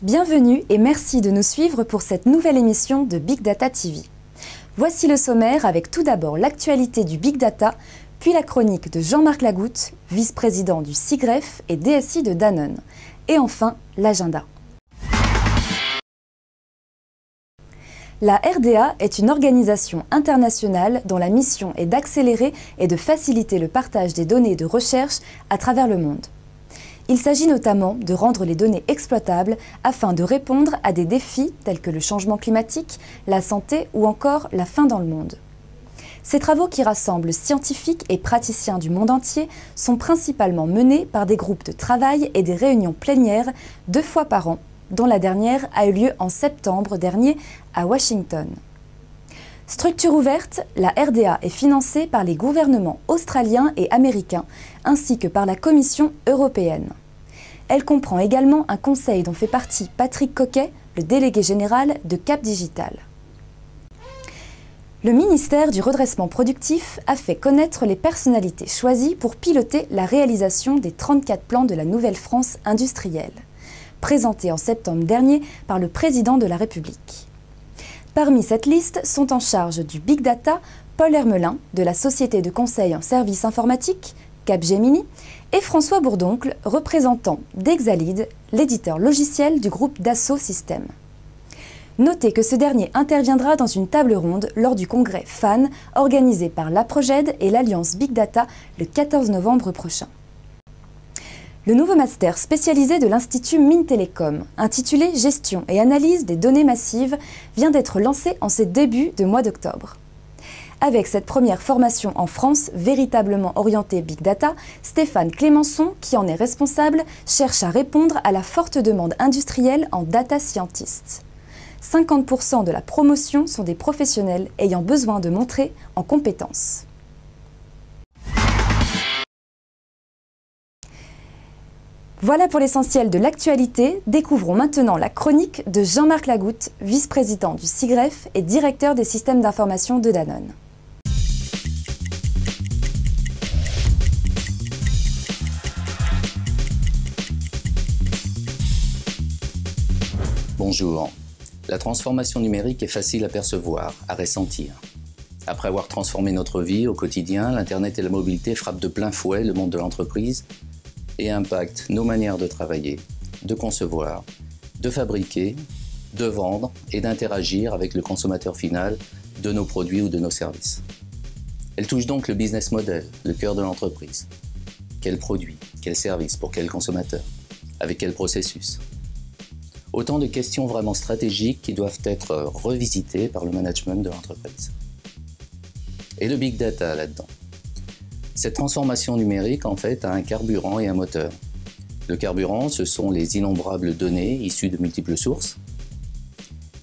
Bienvenue et merci de nous suivre pour cette nouvelle émission de Big Data TV. Voici le sommaire avec tout d'abord l'actualité du Big Data, puis la chronique de Jean-Marc Lagoutte, vice-président du SIGREF et DSI de Danone. Et enfin, l'agenda. La RDA est une organisation internationale dont la mission est d'accélérer et de faciliter le partage des données de recherche à travers le monde. Il s'agit notamment de rendre les données exploitables afin de répondre à des défis tels que le changement climatique, la santé ou encore la faim dans le monde. Ces travaux qui rassemblent scientifiques et praticiens du monde entier sont principalement menés par des groupes de travail et des réunions plénières 2 fois par an, dont la dernière a eu lieu en septembre dernier à Washington. Structure ouverte, la RDA est financée par les gouvernements australiens et américains, ainsi que par la Commission européenne. Elle comprend également un conseil dont fait partie Patrick Coquet, le délégué général de Cap Digital. Le ministère du Redressement Productif a fait connaître les personnalités choisies pour piloter la réalisation des 34 plans de la Nouvelle France industrielle, présentés en septembre dernier par le président de la République. Parmi cette liste sont en charge du Big Data Paul Hermelin de la société de conseil en services informatiques Capgemini et François Bourdoncle, représentant d'Exalid, l'éditeur logiciel du groupe Dassault Systèmes. Notez que ce dernier interviendra dans une table ronde lors du congrès FAN organisé par l'APROGED et l'Alliance Big Data le 14 novembre prochain. Le nouveau master spécialisé de l'Institut Mines Télécom, intitulé Gestion et analyse des données massives, vient d'être lancé en ces débuts de mois d'octobre. Avec cette première formation en France, véritablement orientée Big Data, Stéphane Clémençon, qui en est responsable, cherche à répondre à la forte demande industrielle en data scientist. 50% de la promotion sont des professionnels ayant besoin de montrer en compétences. Voilà pour l'essentiel de l'actualité. Découvrons maintenant la chronique de Jean-Marc Lagoutte, vice-président du SIGREF et directeur des systèmes d'information de Danone. Bonjour. La transformation numérique est facile à percevoir, à ressentir. Après avoir transformé notre vie au quotidien, l'Internet et la mobilité frappent de plein fouet le monde de l'entreprise et impactent nos manières de travailler, de concevoir, de fabriquer, de vendre et d'interagir avec le consommateur final de nos produits ou de nos services. Elle touche donc le business model, le cœur de l'entreprise. Quel produit, quel service, pour quel consommateur, avec quel processus? Autant de questions vraiment stratégiques qui doivent être revisitées par le management de l'entreprise. Et le big data là-dedans. Cette transformation numérique, en fait, a un carburant et un moteur. Le carburant, ce sont les innombrables données issues de multiples sources.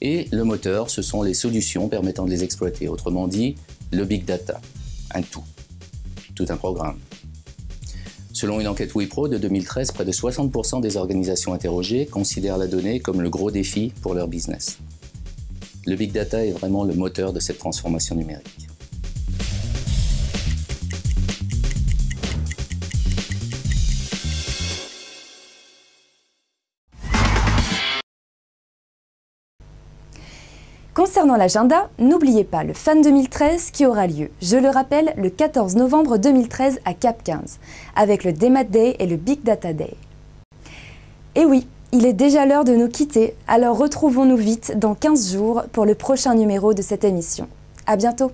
Et le moteur, ce sont les solutions permettant de les exploiter. Autrement dit, le big data, un tout un programme. Selon une enquête Wipro de 2013, près de 60% des organisations interrogées considèrent la donnée comme le gros défi pour leur business. Le big data est vraiment le moteur de cette transformation numérique. Concernant l'agenda, n'oubliez pas le FAN 2013 qui aura lieu, je le rappelle, le 14 novembre 2013 à Cap 15, avec le DMAT Day et le Big Data Day. Et oui, il est déjà l'heure de nous quitter, alors retrouvons-nous vite dans 15 jours pour le prochain numéro de cette émission. À bientôt!